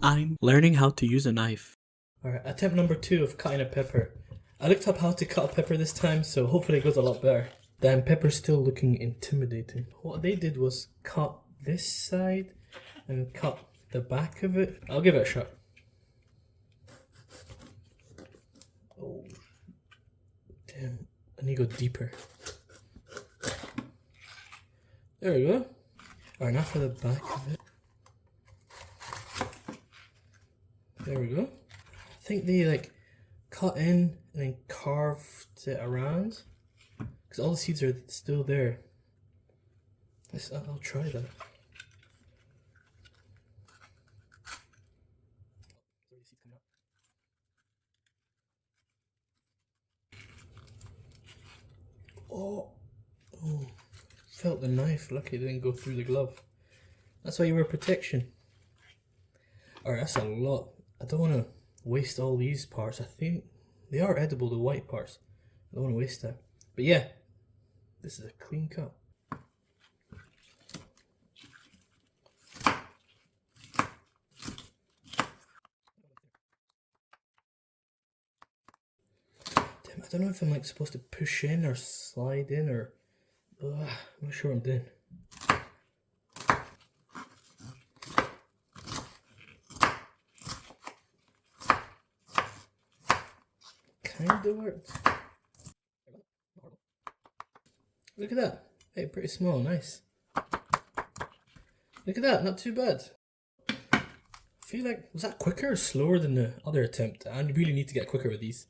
I'm learning how to use a knife. Alright, attempt number 2 of cutting a pepper. I looked up how to cut a pepper this time, so hopefully it goes a lot better. Damn, pepper's still looking intimidating. What they did was cut this side and cut the back of it. I'll give it a shot. Oh, damn, I need to go deeper. There we go. Alright, now for the back of it. There we go. I think they like cut in and then carved it around because all the seeds are still there. I'll try that. Oh, felt the knife. Lucky it didn't go through the glove. That's why you wear protection. Alright, that's a lot. I don't want to waste all these parts. I think they are edible, the white parts. I don't want to waste that. But yeah, this is a clean cut. Damn, I don't know if I'm like supposed to push in or slide in or... I'm not sure what I'm doing. Kinda worked. Look at that. Hey, pretty small, nice. Look at that, not too bad. I feel like, was that quicker or slower than the other attempt? I really need to get quicker with these.